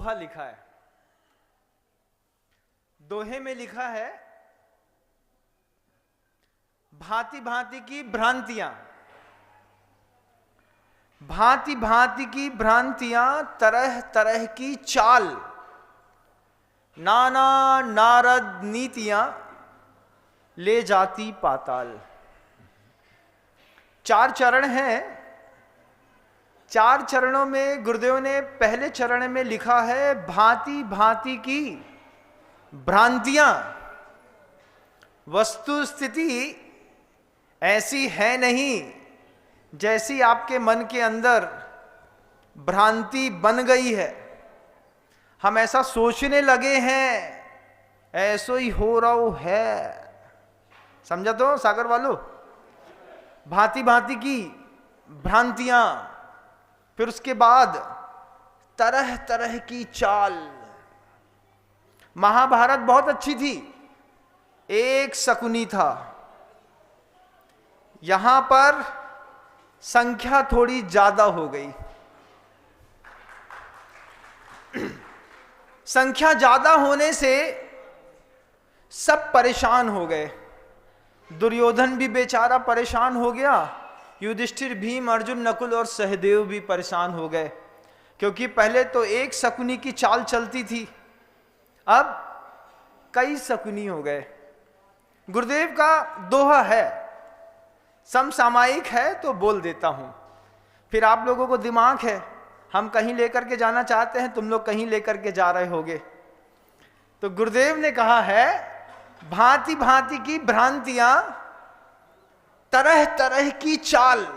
दोहा लिखा है। दोहे में लिखा है, भांति भांति की भ्रांतियां, भांति भांति की भ्रांतियां, तरह तरह की चाल, नाना नारद नीतियां ले जाती पाताल। 4 चरण हैं। 4 चरणों में गुरुदेव ने पहले चरण में लिखा है, भांति भांति की भ्रांतियां, वस्तु स्थिति ऐसी है नहीं जैसी आपके मन के अंदर भ्रांति बन गई है। हम ऐसा सोचने लगे हैं, ऐसो ही हो रहा है। समझा तो सागर वालों? भांति भांति की भ्रांतियां, फिर उसके बाद तरह तरह की चाल। महाभारत बहुत अच्छी थी, एक शकुनी था। यहां पर संख्या थोड़ी ज्यादा हो गई। संख्या ज्यादा होने से सब परेशान हो गए। दुर्योधन भी बेचारा परेशान हो गया, युधिष्ठिर, भीम, अर्जुन, नकुल और सहदेव भी परेशान हो गए, क्योंकि पहले तो एक शकुनी की चाल चलती थी, अब कई शकुनी हो गए। गुरुदेव का दोहा है, समसामयिक है तो बोल देता हूं, फिर आप लोगों को दिमाग है, हम कहीं लेकर के जाना चाहते हैं, तुम लोग कहीं लेकर के जा रहे होगे। तो गुरुदेव ने कहा है, भांति भांति की भ्रांतियां, तरह तरह की चाल,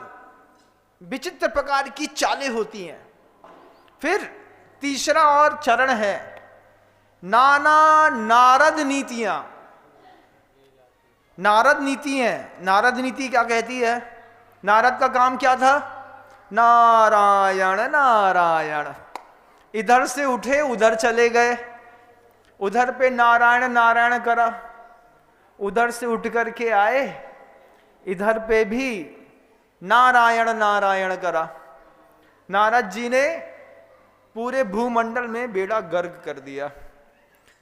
विचित्र प्रकार की चालें होती हैं। फिर तीसरा और चरण है, नाना नारद नीतियां। नारद नीति है। नारद नीति क्या कहती है? नारद का काम क्या था? नारायण नारायण। इधर से उठे उधर चले गए, उधर पे नारायण नारायण करा, उधर से उठ करके आए, इधर पे भी नारायण नारायण करा। नारद जी ने पूरे भूमंडल में बेड़ा गर्क कर दिया।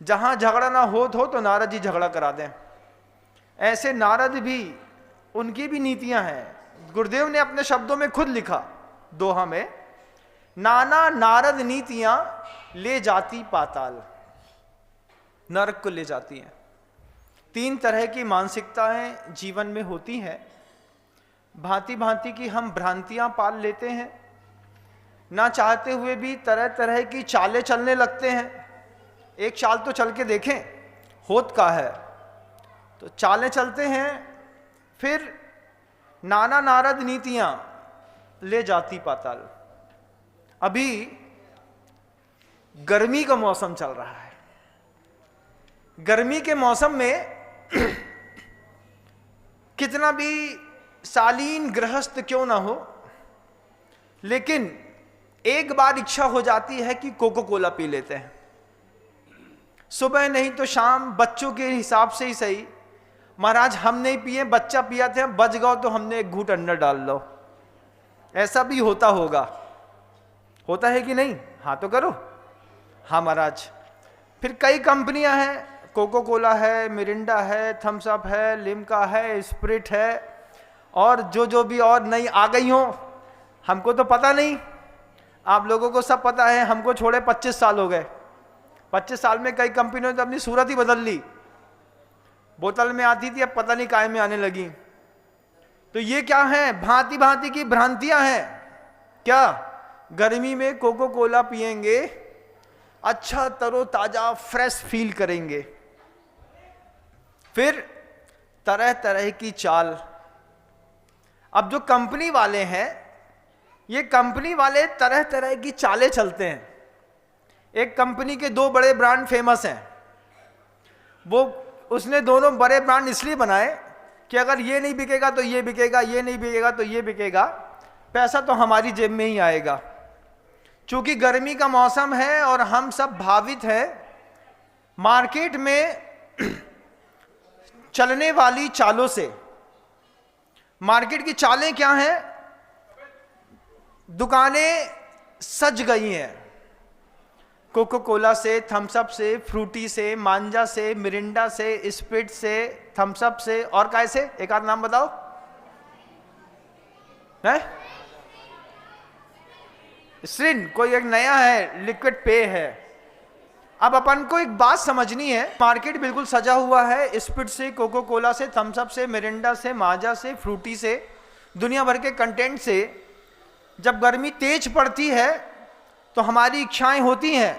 जहां झगड़ा ना हो तो नारद जी झगड़ा करा दें। ऐसे नारद भी, उनकी भी नीतियां हैं। गुरुदेव ने अपने शब्दों में खुद लिखा दोहा में, नाना नारद नीतियां ले जाती पाताल, नरक को ले जाती हैं। 3 तरह की मानसिकताएं जीवन में होती हैं। भांति भांति की हम भ्रांतियां पाल लेते हैं, ना चाहते हुए भी तरह तरह की चालें चलने लगते हैं। एक चाल तो चल के देखें, होत का है, तो चालें चलते हैं। फिर नाना नारद नीतियां ले जाती पाताल। अभी गर्मी का मौसम चल रहा है। गर्मी के मौसम में कितना भी शालीन गृहस्थ क्यों ना हो, लेकिन एक बार इच्छा हो जाती है कि कोको कोला पी लेते हैं। सुबह नहीं तो शाम, बच्चों के हिसाब से ही सही। महाराज हम नहीं पिए, बच्चा पिया थे, बच गओ तो हमने एक घूंट अंदर डाल लो। ऐसा भी होता होगा, होता है कि नहीं? हाँ तो करो। हाँ महाराज। फिर कई कंपनियां हैं, कोको कोला है, मिरिंडा है, थम्स अप है, लिम्का है, स्प्रिट है, और जो भी और नई आ गई हो, हमको तो पता नहीं। आप लोगों को सब पता है, हमको छोड़े 25 साल हो गए। 25 साल में कई कंपनियों ने तो अपनी सूरत ही बदल ली। बोतल में आती थी, अब पता नहीं काय में आने लगी। तो ये क्या है? भांति भांति की भ्रांतियां हैं। क्या गर्मी में कोको कोला पिएंगे, अच्छा तरोताजा फ्रेश फील करेंगे। फिर तरह तरह की चाल। अब जो कंपनी वाले हैं, ये कंपनी वाले तरह तरह की चालें चलते हैं। एक कंपनी के 2 बड़े ब्रांड फेमस हैं। वो उसने दोनों बड़े ब्रांड इसलिए बनाए कि अगर ये नहीं बिकेगा तो ये बिकेगा, ये नहीं बिकेगा तो ये बिकेगा, पैसा तो हमारी जेब में ही आएगा। चूंकि गर्मी का मौसम है और हम सब भावित हैं मार्केट में चलने वाली चालों से। मार्केट की चालें क्या हैं? दुकानें सज गई हैं, कोको कोला से, थम्स अप से, फ्रूटी से, मांजा से, मिरिंडा से, स्प्रिट से, थम्स अप से, और काय से? एक आध नाम बताओ है? स्ट्रिन कोई एक नया है, लिक्विड पेय है। अब अपन को एक बात समझनी है, मार्केट बिल्कुल सजा हुआ है स्प्रिट से, कोको कोला से, थम्स अप से, मिरिंडा से, माजा से, फ्रूटी से, दुनिया भर के कंटेंट से। जब गर्मी तेज पड़ती है तो हमारी इच्छाएं होती हैं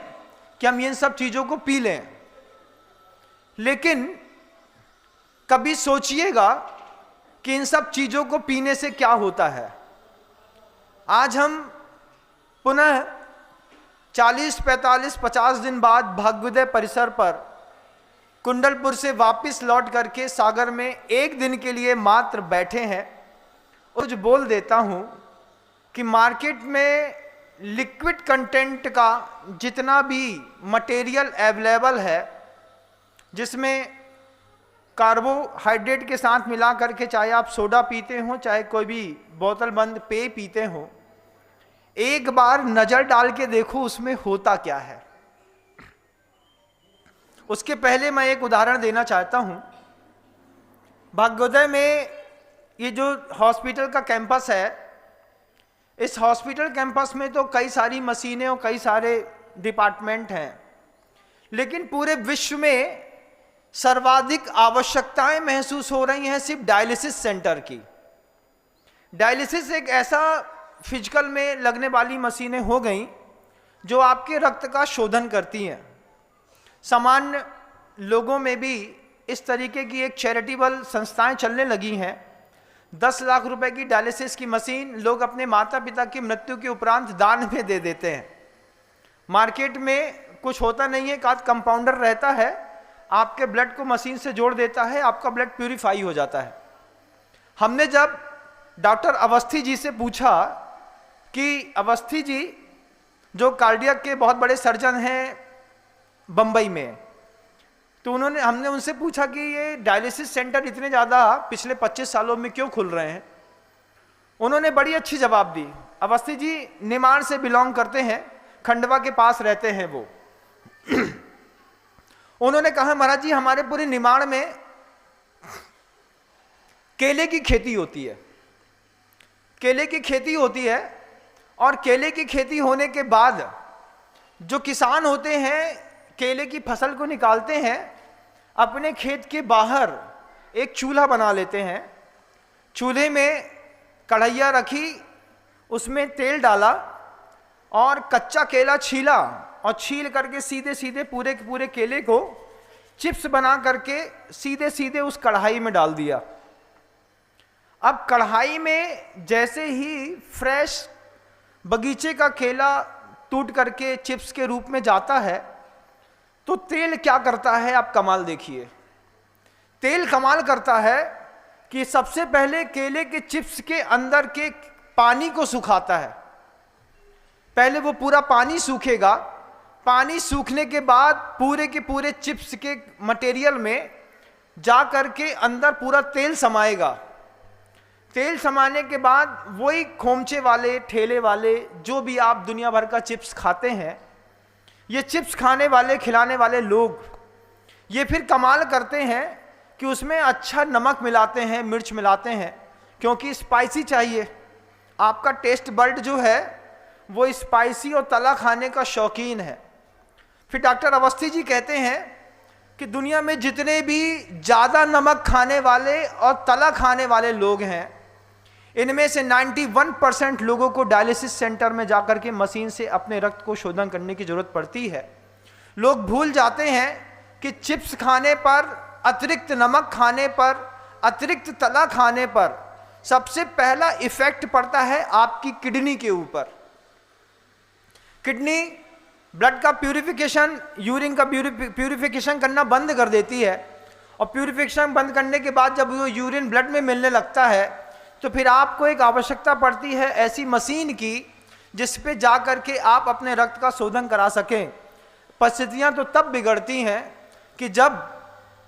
कि हम इन सब चीज़ों को पी लें, लेकिन कभी सोचिएगा कि इन सब चीज़ों को पीने से क्या होता है। आज हम पुनः 40, 45, 50 दिन बाद भाग्योदय परिसर पर कुंडलपुर से वापस लौट करके सागर में एक दिन के लिए मात्र बैठे हैं। कुछ बोल देता हूं कि मार्केट में लिक्विड कंटेंट का जितना भी मटेरियल अवेलेबल है, जिसमें कार्बोहाइड्रेट के साथ मिला करके, चाहे आप सोडा पीते हो, चाहे कोई भी बोतल बंद पेय पीते हो, एक बार नजर डाल के देखो उसमें होता क्या है। उसके पहले मैं एक उदाहरण देना चाहता हूं। भाग्योदय में ये जो हॉस्पिटल का कैंपस है, इस हॉस्पिटल कैंपस में तो कई सारी मशीनें और कई सारे डिपार्टमेंट हैं, लेकिन पूरे विश्व में सर्वाधिक आवश्यकताएं महसूस हो रही हैं सिर्फ डायलिसिस सेंटर की। डायलिसिस एक ऐसा फिजिकल में लगने वाली मशीनें हो गई जो आपके रक्त का शोधन करती हैं। सामान्य लोगों में भी इस तरीके की एक चैरिटेबल संस्थाएं चलने लगी हैं। 10 लाख रुपए की डायलिसिस की मशीन लोग अपने माता पिता की मृत्यु के उपरांत दान में दे देते हैं। मार्केट में कुछ होता नहीं है, एक कंपाउंडर रहता है, आपके ब्लड को मशीन से जोड़ देता है, आपका ब्लड प्यूरिफाई हो जाता है। हमने जब डॉक्टर अवस्थी जी से पूछा कि अवस्थी जी जो कार्डियक के बहुत बड़े सर्जन हैं बंबई में, तो हमने उनसे पूछा कि ये डायलिसिस सेंटर इतने ज़्यादा पिछले 25 सालों में क्यों खुल रहे हैं। उन्होंने बड़ी अच्छी जवाब दी। अवस्थी जी निमाड़ से बिलोंग करते हैं, खंडवा के पास रहते हैं वो। उन्होंने कहा, महाराज जी हमारे पूरे निमाड़ में केले की खेती होती है, केले की खेती होती है, और केले की खेती होने के बाद जो किसान होते हैं केले की फसल को निकालते हैं, अपने खेत के बाहर एक चूल्हा बना लेते हैं। चूल्हे में कढ़ैया रखी, उसमें तेल डाला और कच्चा केला छीला, और छील करके सीधे सीधे पूरे के पूरे केले को चिप्स बना करके सीधे सीधे उस कढ़ाई में डाल दिया। अब कढ़ाई में जैसे ही फ्रेश बगीचे का केला टूट करके चिप्स के रूप में जाता है, तो तेल क्या करता है आप कमाल देखिए। तेल कमाल करता है कि सबसे पहले केले के चिप्स के अंदर के पानी को सुखाता है। पहले वो पूरा पानी सूखेगा, पानी सूखने के बाद पूरे के पूरे चिप्स के मटेरियल में जा करके अंदर पूरा तेल समाएगा। तेल समाने के बाद वही खोमचे वाले, ठेले वाले, जो भी आप दुनिया भर का चिप्स खाते हैं, ये चिप्स खाने वाले, खिलाने वाले लोग ये फिर कमाल करते हैं कि उसमें अच्छा नमक मिलाते हैं, मिर्च मिलाते हैं, क्योंकि स्पाइसी चाहिए। आपका टेस्ट बर्ड जो है वो स्पाइसी और तला खाने का शौकीन है। फिर डॉक्टर अवस्थी जी कहते हैं कि दुनिया में जितने भी ज़्यादा नमक खाने वाले और तला खाने वाले लोग हैं, इनमें से 91% लोगों को डायलिसिस सेंटर में जाकर के मशीन से अपने रक्त को शोधन करने की जरूरत पड़ती है। लोग भूल जाते हैं कि चिप्स खाने पर, अतिरिक्त नमक खाने पर, अतिरिक्त तला खाने पर सबसे पहला इफेक्ट पड़ता है आपकी किडनी के ऊपर। किडनी ब्लड का प्यूरिफिकेशन, यूरिन का प्यूरिफिकेशन करना बंद कर देती है, और प्यूरिफिकेशन बंद करने के बाद जब वो यूरिन ब्लड में मिलने लगता है, तो फिर आपको एक आवश्यकता पड़ती है ऐसी मशीन की जिस पे जा कर के आप अपने रक्त का शोधन करा सकें। परिस्थितियाँ तो तब बिगड़ती हैं कि जब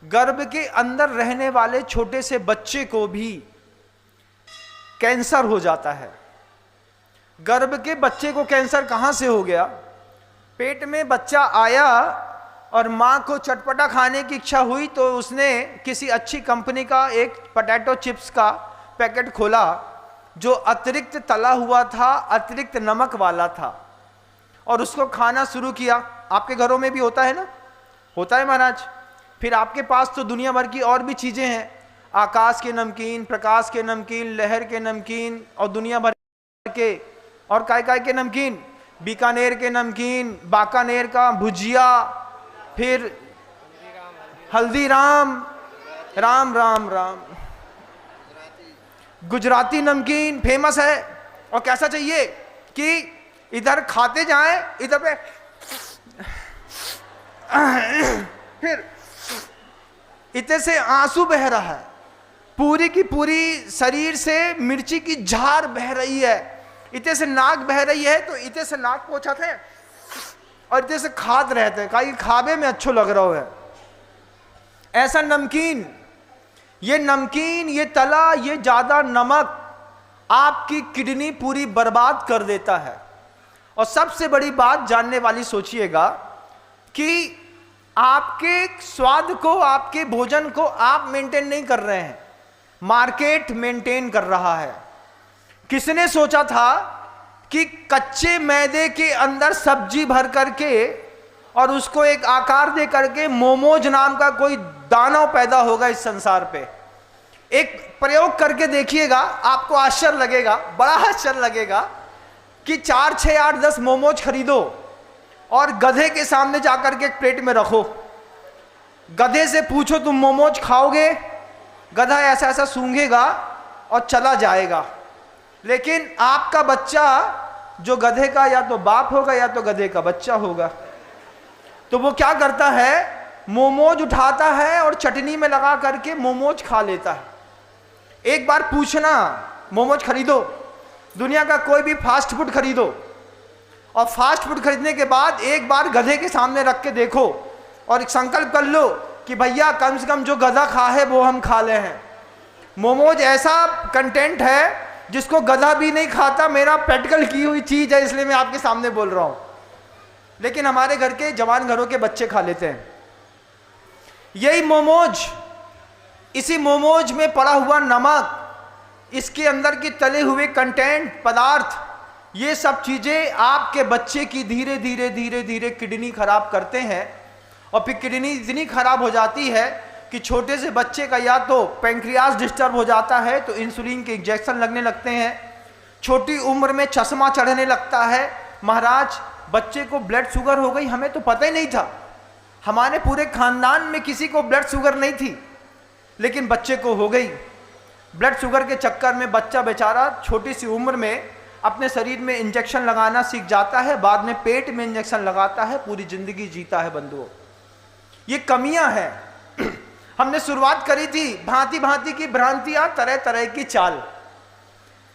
गर्भ के अंदर रहने वाले छोटे से बच्चे को भी कैंसर हो जाता है। गर्भ के बच्चे को कैंसर कहाँ से हो गया? पेट में बच्चा आया और माँ को चटपटा खाने की इच्छा हुई तो उसने किसी अच्छी कंपनी का एक पोटैटो चिप्स का पैकेट खोला जो अतिरिक्त तला हुआ था, अतिरिक्त नमक वाला था, और उसको खाना शुरू किया। आपके घरों में भी होता है ना? होता है महाराज। फिर आपके पास तो दुनिया भर की और भी चीज़ें हैं, आकाश के नमकीन, प्रकाश के नमकीन, लहर के नमकीन और दुनिया भर के और काय के नमकीन, बीकानेर के नमकीन, बाकानेर का भुजिया, फिर हल्दीराम, राम राम राम, गुजराती नमकीन फेमस है। और कैसा चाहिए कि इधर खाते जाएं, इधर पे फिर इतने से आंसू बह रहा है, पूरी की पूरी शरीर से मिर्ची की झार बह रही है, इतने से नाक बह रही है, तो इतने से नाक पोछाते हैं और इतने से खाद रहते हैं, कहीं खाबे में अच्छो लग रहा है। ऐसा नमकीन, ये नमकीन, ये तला, ये ज्यादा नमक आपकी किडनी पूरी बर्बाद कर देता है। और सबसे बड़ी बात जानने वाली सोचिएगा कि आपके स्वाद को, आपके भोजन को आप मेंटेन नहीं कर रहे हैं, मार्केट मेंटेन कर रहा है। किसने सोचा था कि कच्चे मैदे के अंदर सब्जी भर करके और उसको एक आकार दे करके मोमोज नाम का कोई दानव पैदा होगा इस संसार पे? एक प्रयोग करके देखिएगा, आपको आश्चर्य लगेगा, बड़ा आश्चर्य लगेगा कि 4, 6, 8, 10 मोमोज खरीदो और गधे के सामने जाकर के एक प्लेट में रखो। गधे से पूछो तुम मोमोज खाओगे? गधा ऐसा ऐसा सूंघेगा और चला जाएगा। लेकिन आपका बच्चा जो गधे का या तो बाप होगा या तो गधे का बच्चा होगा, तो वो क्या करता है, मोमोज उठाता है और चटनी में लगा करके मोमोज खा लेता है। एक बार पूछना, मोमोज खरीदो, दुनिया का कोई भी फास्ट फूड खरीदो, और फास्ट फूड खरीदने के बाद एक बार गधे के सामने रख के देखो और एक संकल्प कर लो कि भैया कम से कम जो गधा खा है वो हम खा ले हैं। मोमोज ऐसा कंटेंट है जिसको गधा भी नहीं खाता, मेरा प्रैक्टिकल की हुई चीज है, इसलिए मैं आपके सामने बोल रहा हूं। लेकिन हमारे घर के जवान घरों के बच्चे खा लेते हैं यही मोमोज। इसी मोमोज में पड़ा हुआ नमक, इसके अंदर के तले हुए कंटेंट पदार्थ, ये सब चीजें आपके बच्चे की धीरे धीरे धीरे धीरे किडनी खराब करते हैं। और फिर किडनी इतनी खराब हो जाती है कि छोटे से बच्चे का या तो पैंक्रियाज डिस्टर्ब हो जाता है तो इंसुलिन के इंजेक्शन लगने लगते हैं, छोटी उम्र में चश्मा चढ़ने लगता है। महाराज, बच्चे को ब्लड शुगर हो गई, हमें तो पता ही नहीं था, हमारे पूरे खानदान में किसी को ब्लड शुगर नहीं थी, लेकिन बच्चे को हो गई। ब्लड शुगर के चक्कर में बच्चा बेचारा छोटी सी उम्र में अपने शरीर में इंजेक्शन लगाना सीख जाता है, बाद में पेट में इंजेक्शन लगाता है, पूरी जिंदगी जीता है। बंधुओं, ये कमियां हैं। हमने शुरुआत करी थी, भांति भांति की भ्रांतियां, तरह तरह की चाल,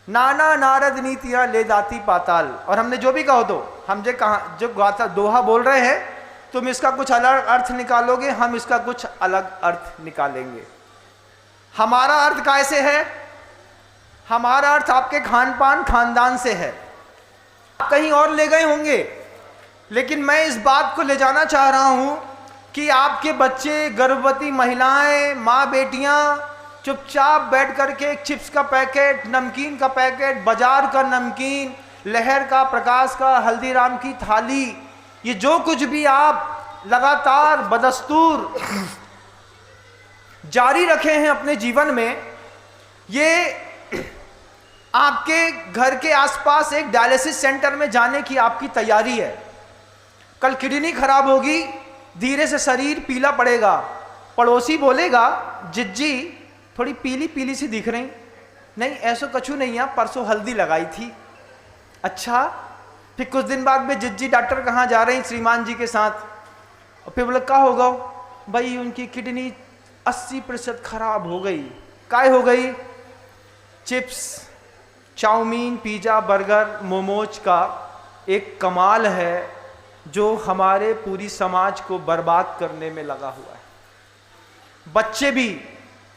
नाना नारद नीतियां ले दाती पाताल। और हमने जो भी कहो तो हम जो गाथा दोहा बोल रहे हैं, तुम इसका कुछ अलग अर्थ निकालोगे, हम इसका कुछ अलग अर्थ निकालेंगे। हमारा अर्थ कैसे है? हमारा अर्थ आपके खान पान खानदान से है। आप कहीं और ले गए होंगे, लेकिन मैं इस बात को ले जाना चाह रहा हूं कि आपके बच्चे, गर्भवती महिलाएं, माँ बेटियां चुपचाप बैठ करके एक चिप्स का पैकेट, नमकीन का पैकेट, बाजार का नमकीन, लहर का, प्रकाश का, हल्दीराम की थाली, ये जो कुछ भी आप लगातार बदस्तूर जारी रखे हैं अपने जीवन में, ये आपके घर के आसपास एक डायलिसिस सेंटर में जाने की आपकी तैयारी है। कल किडनी खराब होगी, धीरे से शरीर पीला पड़ेगा, पड़ोसी बोलेगा जिज्जी थोड़ी पीली पीली सी दिख रही, नहीं ऐसा कछु नहीं है, परसों हल्दी लगाई थी। अच्छा, फिर कुछ दिन बाद में जिज्जी डॉक्टर कहाँ जा रही श्रीमान जी के साथ, और फिर बोले क्या होगा? भाई उनकी किडनी 80% खराब हो गई। काय हो गई? Chips, chowmein, pizza, burger, momos का एक कमाल है जो हमारे पूरी समाज को बर्बाद करने में लगा हुआ है। बच्चे भी,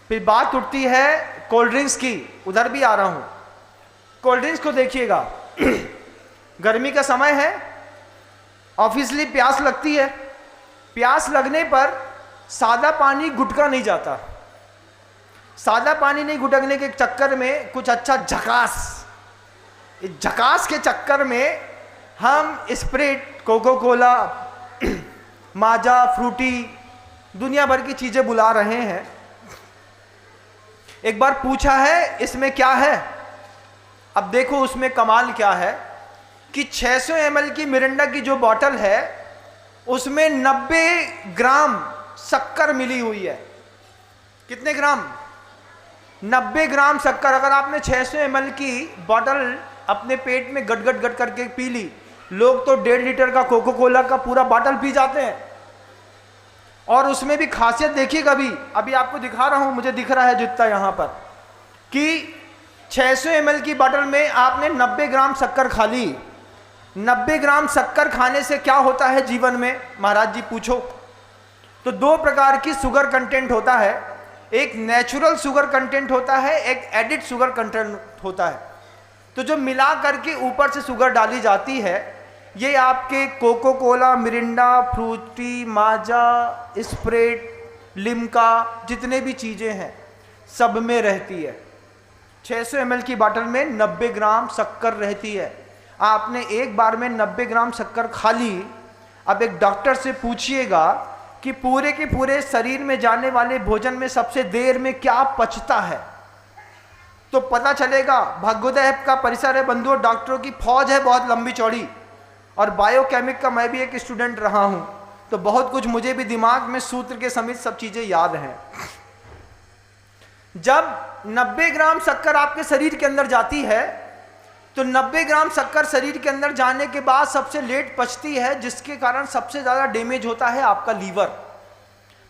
फिर बात उठती है कोल्ड ड्रिंक्स की, उधर भी आ रहा हूं। कोल्ड ड्रिंक्स को देखिएगा, गर्मी का समय है, ऑब्वियसली प्यास लगती है, प्यास लगने पर सादा पानी गुटका नहीं जाता। सादा पानी नहीं गुटकने के चक्कर में कुछ अच्छा झकास, इस झकास के चक्कर में हम स्प्राइट, कोको कोला, माजा, फ्रूटी, दुनिया भर की चीजें बुला रहे हैं। एक बार पूछा है इसमें क्या है, अब देखो उसमें कमाल क्या है कि 600 ml की मिरिंडा की जो बॉटल है उसमें 90 ग्राम शक्कर मिली हुई है। कितने ग्राम? 90 ग्राम शक्कर। अगर आपने 600 ml की बॉटल अपने पेट में गट गट गट करके पी ली, लोग तो 1.5 लीटर का कोको कोला का पूरा बॉटल पी जाते हैं। और उसमें भी खासियत देखिए, कभी अभी आपको दिखा रहा हूं, मुझे दिख रहा है जितना यहां पर कि 600 ml की बॉटल में आपने 90 ग्राम शक्कर खा ली। 90 ग्राम शक्कर खाने से क्या होता है जीवन में, महाराज जी पूछो। तो 2 प्रकार की शुगर कंटेंट होता है, एक नेचुरल शुगर कंटेंट होता है, एक एडिड शुगर कंटेंट होता है। तो जो मिला करके ऊपर से शुगर डाली जाती है, ये आपके कोको कोला, मिरिंडा, फ्रूटी, माजा, स्प्राइट, लिम्का, जितने भी चीज़ें हैं सब में रहती है। 600 ml की बोतल में 90 ग्राम शक्कर रहती है। आपने एक बार में 90 ग्राम शक्कर खा ली। अब एक डॉक्टर से पूछिएगा कि पूरे के पूरे शरीर में जाने वाले भोजन में सबसे देर में क्या पचता है, तो पता चलेगा। भाग्योदय का परिसर है बंधुओं, डॉक्टरों की फौज है बहुत लंबी चौड़ी, और बायोकेमिक का मैं भी एक स्टूडेंट रहा हूं, तो बहुत कुछ मुझे भी दिमाग में सूत्र के समेत सब चीजें याद हैं। जब 90 ग्राम शक्कर आपके शरीर के अंदर जाती है, तो 90 ग्राम शक्कर शरीर के अंदर जाने के बाद सबसे लेट पचती है, जिसके कारण सबसे ज्यादा डैमेज होता है आपका लीवर।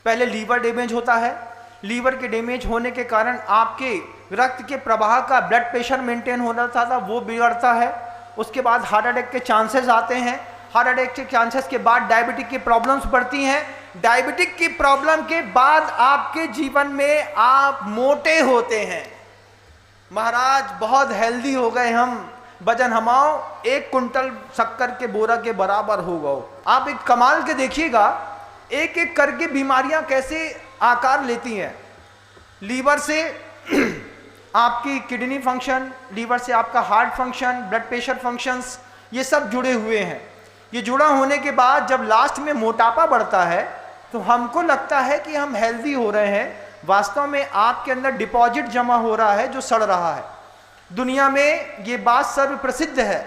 पहले लीवर डैमेज होता है, लीवर के डैमेज होने के कारण आपके रक्त के प्रवाह का, ब्लड प्रेशर मेंटेन होना था वो बिगड़ता है। उसके बाद हार्ट अटैक के चांसेस आते हैं। हार्ट अटैक के चांसेस के बाद डायबिटिक की प्रॉब्लम्स बढ़ती हैं। डायबिटिक की प्रॉब्लम के बाद आपके जीवन में आप मोटे होते हैं। महाराज बहुत हेल्दी हो गए हम, वजन हमाओ 1 कुंटल शक्कर के बोरा के बराबर हो गए। आप एक कमाल के देखिएगा, एक एक करके बीमारियां कैसे आकार लेती हैं। लीवर से आपकी किडनी फंक्शन, लीवर से आपका heart function, blood pressure functions, ये सब जुड़े हुए हैं। ये जुड़ा होने के बाद जब लास्ट में मोटापा बढ़ता है तो हमको लगता है कि हम हेल्दी हो रहे हैं, वास्तव में आपके अंदर डिपॉजिट जमा हो रहा है जो सड़ रहा है। दुनिया में ये बात सर्व प्रसिद्ध है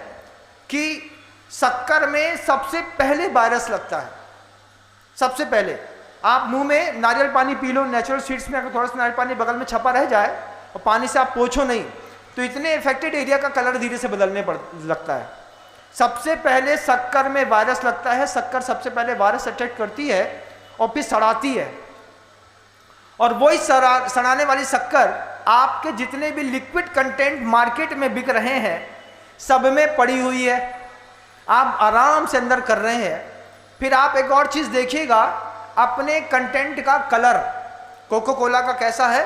कि शक्कर में सबसे पहले वायरस लगता है। सबसे पहले आप मुंह में नारियल पानी पी लो, नेचुरल स्वीट्स में अगर थोड़ा सा नारियल पानी बगल में छपा रह जाए और पानी से आप पोछो नहीं, तो इतने इफेक्टेड एरिया का कलर धीरे से बदलने लगता है। सबसे पहले शक्कर में वायरस लगता है। शक्कर सबसे पहले वायरस अटैक करती है और फिर सड़ाती है, और वही सड़ाने वाली शक्कर आपके जितने भी लिक्विड कंटेंट मार्केट में बिक रहे हैं सब में पड़ी हुई है, आप आराम से अंदर कर रहे हैं। फिर आप एक और चीज देखिएगा, अपने कंटेंट का कलर कोको कोला का कैसा है,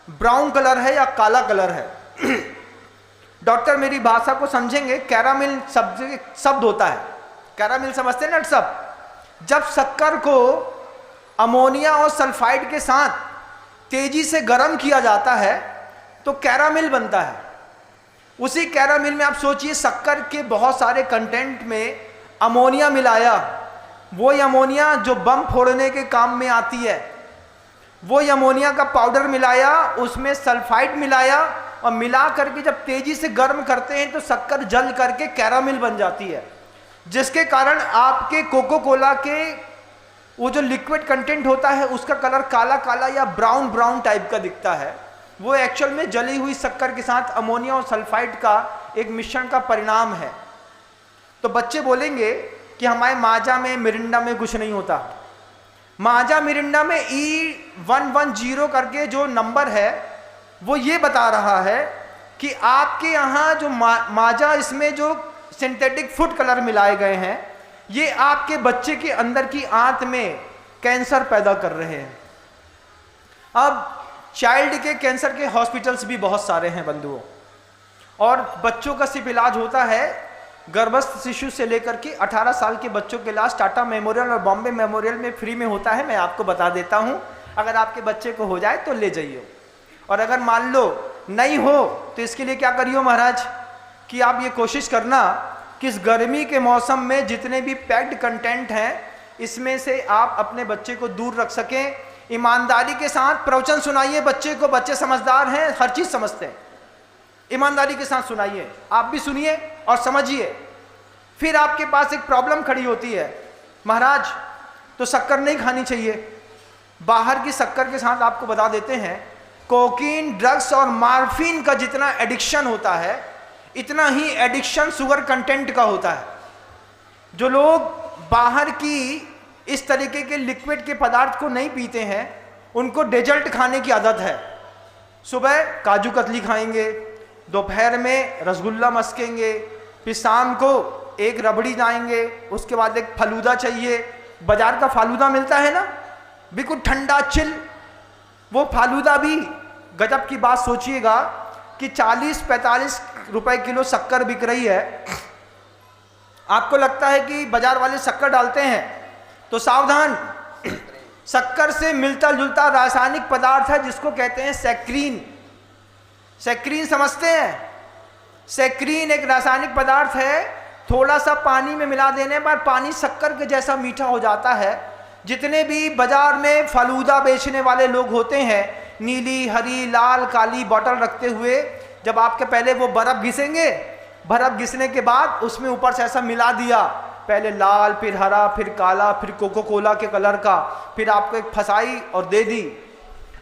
ब्राउन कलर है या काला कलर है। डॉक्टर मेरी भाषा को समझेंगे, कैरामिल शब्द होता है, कैरामिल समझते हैं ना सब। जब शक्कर को अमोनिया और सल्फाइड के साथ तेजी से गर्म किया जाता है तो कैरामिल बनता है। उसी कैरामिल में आप सोचिए शक्कर के बहुत सारे कंटेंट में अमोनिया मिलाया, वो अमोनिया जो बम फोड़ने के काम में आती है, वो अमोनिया का पाउडर मिलाया, उसमें सल्फाइड मिलाया, और मिला करके जब तेजी से गर्म करते हैं तो शक्कर जल करके कैरामिल बन जाती है, जिसके कारण आपके कोको कोला के वो जो लिक्विड कंटेंट होता है उसका कलर काला काला या ब्राउन ब्राउन टाइप का दिखता है। वो एक्चुअल में जली हुई शक्कर के साथ अमोनिया और सल्फाइड का एक मिश्रण का परिणाम है। तो बच्चे बोलेंगे कि हमारे माजा में, मिरिंडा में कुछ नहीं होता। माजा मिरिंडा में E110 करके जो नंबर है वो ये बता रहा है कि आपके यहाँ जो माजा, इसमें जो सिंथेटिक फूड कलर मिलाए गए हैं, ये आपके बच्चे के अंदर की आंत में कैंसर पैदा कर रहे हैं। अब चाइल्ड के कैंसर के हॉस्पिटल्स भी बहुत सारे हैं बंधुओं, और बच्चों का सिर्फ इलाज होता है गर्भस्थ शिशु से लेकर के 18 साल के बच्चों के इलाज टाटा मेमोरियल और बॉम्बे मेमोरियल में फ्री में होता है। मैं आपको बता देता हूं, अगर आपके बच्चे को हो जाए तो ले जाइए, और अगर मान लो नहीं हो तो इसके लिए क्या करियो महाराज कि आप ये कोशिश करना कि इस गर्मी के मौसम में जितने भी पैक्ड कंटेंट हैं इसमें से आप अपने बच्चे को दूर रख सकें। ईमानदारी के साथ प्रवचन सुनाइए बच्चे को, बच्चे समझदार हैं, हर चीज समझते हैं। ईमानदारी के साथ सुनाइए, आप भी सुनिए और समझिए। फिर आपके पास एक प्रॉब्लम खड़ी होती है, महाराज तो शक्कर नहीं खानी चाहिए। बाहर की शक्कर के साथ आपको बता देते हैं, कोकीन, ड्रग्स और मार्फिन का जितना एडिक्शन होता है इतना ही एडिक्शन शुगर कंटेंट का होता है। जो लोग बाहर की इस तरीके के लिक्विड के पदार्थ को नहीं पीते हैं उनको डेजर्ट खाने की आदत है। सुबह काजू कतली खाएंगे, दोपहर में रसगुल्ला मस्केंगे, फिर शाम को एक रबड़ी जाएंगे, उसके बाद एक फलूदा चाहिए। बाजार का फालूदा मिलता है ना, बिल्कुल ठंडा चिल, वो फालूदा भी गजब की बात। सोचिएगा कि 40-45 रुपए किलो शक्कर बिक रही है। आपको लगता है कि बाजार वाले शक्कर डालते हैं, तो सावधान, शक्कर से मिलता जुलता रासायनिक पदार्थ है जिसको कहते हैं सैक्रीन। सैक्रीन समझते हैं? सैक्रीन एक रासायनिक पदार्थ है, थोड़ा सा पानी में मिला देने पर पानी शक्कर के जैसा मीठा हो जाता है। जितने भी बाजार में फलूदा बेचने वाले लोग होते हैं, नीली, हरी, लाल, काली बोतल रखते हुए, जब आपके पहले वो बर्फ घिसेंगे, बर्फ घिसने के बाद उसमें ऊपर से ऐसा मिला दिया, पहले लाल, फिर हरा, फिर काला, फिर कोको कोला के कलर का, फिर आपको एक फसाई और दे दी।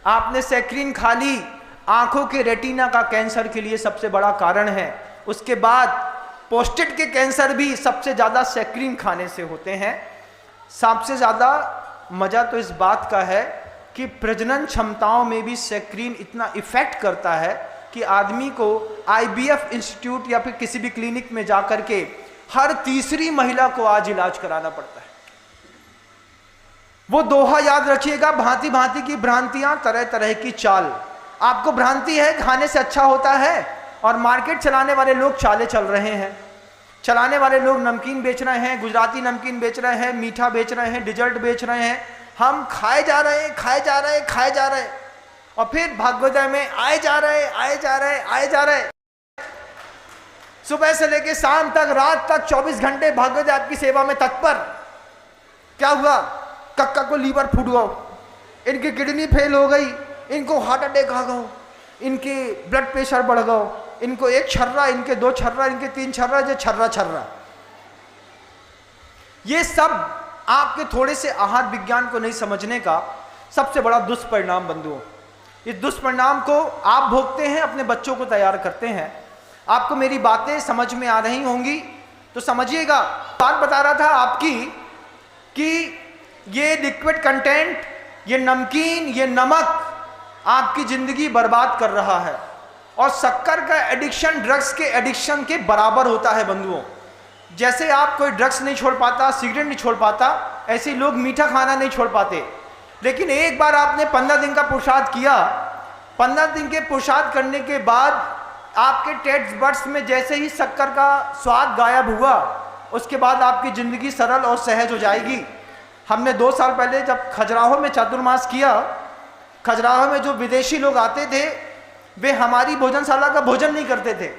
आपने सैक्रीन खा ली, आंखों के रेटिना का कैंसर के लिए सबसे बड़ा कारण है। उसके बाद पोस्टेट के कैंसर भी सबसे ज़्यादा सैक्रीन खाने से होते हैं। सबसे ज़्यादा मज़ा तो इस बात का है कि प्रजनन क्षमताओं में भी सैक्रीन इतना इफेक्ट करता है कि आदमी को IVF इंस्टीट्यूट या फिर किसी भी क्लिनिक में जाकर के हर तीसरी महिला को आज इलाज कराना पड़ता है। वो दोहा याद रखिएगा, भांति भांति की भ्रांतियां, तरह तरह की चाल। आपको भ्रांति है खाने से अच्छा होता है, और मार्केट चलाने वाले लोग चाले चल रहे हैं। चलाने वाले लोग नमकीन बेच रहे हैं, गुजराती नमकीन बेच रहे हैं, मीठा बेच रहे हैं, डिजर्ट बेच रहे हैं। हम खाए जा रहे हैं, खाए जा रहे हैं, खाए जा रहे हैं, और फिर भाग्योदय में आए जा रहे, आए जा रहे, आए जा रहे। सुबह से लेकर शाम तक, रात तक 24 घंटे भाग्योदय आपकी सेवा में तत्पर। क्या हुआ? कक्का को लीवर फूट गया, इनकी किडनी फेल हो गई, इनको हार्ट अटैक आ गया, इनके ब्लड प्रेशर बढ़ गया, इनको एक छर्रा, इनके 2 छर्रा, इनके 3 छर्रा, जो छर्रा छर्रा। ये सब आपके थोड़े से आहार विज्ञान को नहीं समझने का सबसे बड़ा दुष्परिणाम बंधुओं। इस दुष्परिणाम को आप भोगते हैं, अपने बच्चों को तैयार करते हैं। आपको मेरी बातें समझ में आ रही होंगी तो समझिएगा। बात बता रहा था आपकी कि ये लिक्विड कंटेंट, ये नमकीन, ये नमक आपकी जिंदगी बर्बाद कर रहा है, और शक्कर का एडिक्शन ड्रग्स के एडिक्शन के बराबर होता है बंधुओं। जैसे आप कोई ड्रग्स नहीं छोड़ पाता, सिगरेट नहीं छोड़ पाता, ऐसे लोग मीठा खाना नहीं छोड़ पाते। लेकिन एक बार आपने 15 दिन का पुरुषार्थ किया, 15 दिन के पुरुषार्थ करने के बाद आपके टेस्ट बड्स में जैसे ही शक्कर का स्वाद गायब हुआ, उसके बाद आपकी ज़िंदगी सरल और सहज हो जाएगी। हमने 2 साल पहले जब खजुराहो में चातुर्मास किया, खजुराहो में जो विदेशी लोग आते थे वे हमारी भोजनशाला का भोजन नहीं करते थे।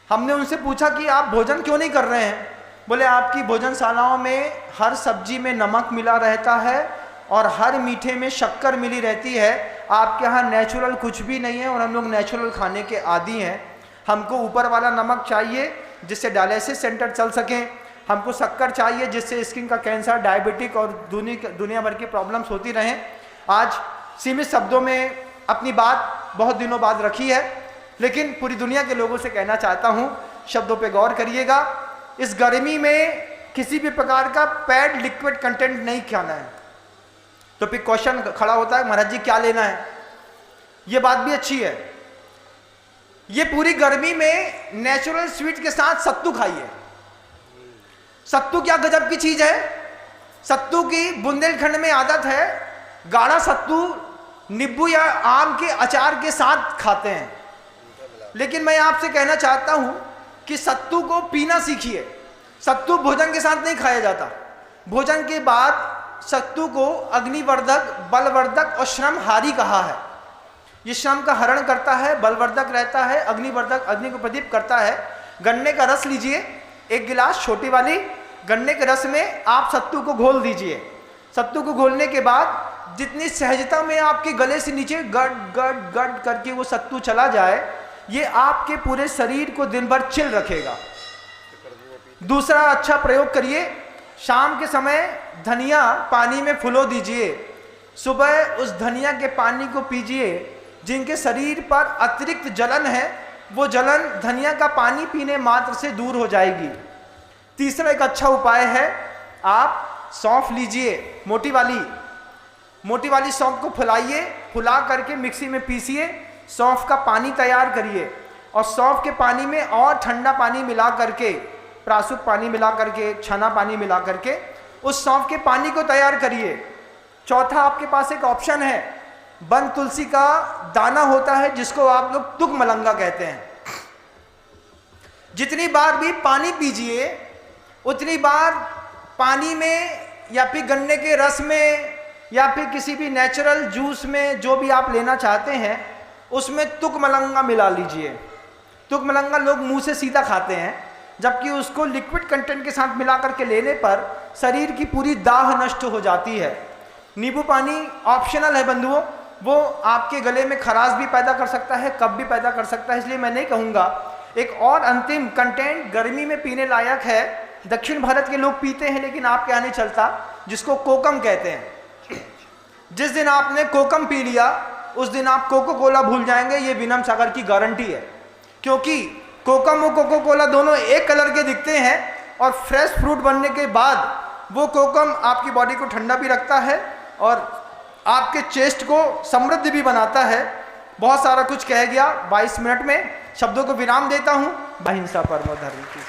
हमने उनसे पूछा कि आप भोजन क्यों नहीं कर रहे हैं? बोले आपकी भोजनशालाओं में हर सब्जी में नमक मिला रहता है और हर मीठे में शक्कर मिली रहती है, आपके यहाँ नेचुरल कुछ भी नहीं है, और हम लोग नेचुरल खाने के आदी हैं। हमको ऊपर वाला नमक चाहिए जिससे डायलिसिस सेंटर चल सकें, हमको शक्कर चाहिए जिससे स्किन का कैंसर, डायबिटिक और दुनिया भर की प्रॉब्लम्स होती रहें। आज सीमित शब्दों में अपनी बात बहुत दिनों बाद रखी है, लेकिन पूरी दुनिया के लोगों से कहना चाहता हूँ, शब्दों पे गौर करिएगा। इस गर्मी में किसी भी प्रकार का पैड लिक्विड कंटेंट नहीं खाना है। तो फिर क्वेश्चन खड़ा होता है, महाराज जी क्या लेना है? ये बात भी अच्छी है। ये पूरी गर्मी में नेचुरल स्वीट के साथ सत्तू खाइए। सत्तू क्या गजब की चीज है। सत्तू की बुंदेलखंड में आदत है, गाढ़ा सत्तू नींबू या आम के अचार के साथ खाते हैं। लेकिन मैं आपसे कहना चाहता हूं कि सत्तू को पीना सीखिए। सत्तू भोजन के साथ नहीं खाया जाता। भोजन के बाद सत्तू को अग्निवर्धक, बलवर्धक और श्रमहारी कहा है। ये श्रम का हरण करता है, बलवर्धक रहता है, अग्निवर्धक, अग्नि को प्रदीप करता है। गन्ने का रस लीजिए, 1 गिलास छोटी वाली गन्ने के रस में आप सत्तू को घोल दीजिए। सत्तू को घोलने के बाद जितनी सहजता में आपके गले से नीचे गट गट गट करके वो सत्तू चला जाए, ये आपके पूरे शरीर को दिन भर चिल रखेगा। दूसरा अच्छा प्रयोग करिए, शाम के समय धनिया पानी में फुलो दीजिए, सुबह उस धनिया के पानी को पीजिए। जिनके शरीर पर अतिरिक्त जलन है, वो जलन धनिया का पानी पीने मात्र से दूर हो जाएगी। तीसरा एक अच्छा उपाय है, आप सौंफ लीजिए, मोटी वाली सौंफ को फुलाइए, फुला करके मिक्सी में पीसिए, सौंफ का पानी तैयार करिए और सौंफ के पानी में और ठंडा पानी मिला करके, प्रासुक पानी मिला करके, छना पानी मिला करके उस सौंफ के पानी को तैयार करिए। चौथा आपके पास एक ऑप्शन है, वन तुलसी का दाना होता है जिसको आप लोग तुक मलंगा कहते हैं। जितनी बार भी पानी पीजिए उतनी बार पानी में या फिर गन्ने के रस में या फिर किसी भी नेचुरल जूस में, जो भी आप लेना चाहते हैं, उसमें तुक मलंगा मिला लीजिए। तुक मलंगा लोग मुंह से सीधा खाते हैं, जबकि उसको लिक्विड कंटेंट के साथ मिला करके लेने पर शरीर की पूरी दाह नष्ट हो जाती है। नींबू पानी ऑप्शनल है बंधुओं, वो आपके गले में खराश भी पैदा कर सकता है, कफ भी पैदा कर सकता है, इसलिए मैं नहीं कहूँगा। एक और अंतिम कंटेंट गर्मी में पीने लायक है, दक्षिण भारत के लोग पीते हैं लेकिन आपके यहाँ नहीं चलता, जिसको कोकम कहते हैं। जिस दिन आपने कोकम पी लिया उस दिन आप कोको कोला भूल जाएंगे, ये विनम सागर की गारंटी है। क्योंकि कोकम और कोको कोला दोनों एक कलर के दिखते हैं और फ्रेश फ्रूट बनने के बाद वो कोकम आपकी बॉडी को ठंडा भी रखता है और आपके चेस्ट को समृद्ध भी बनाता है। बहुत सारा कुछ कह गया, 22 मिनट में शब्दों को विराम देता हूँ। अहिंसा परमो धर्म की।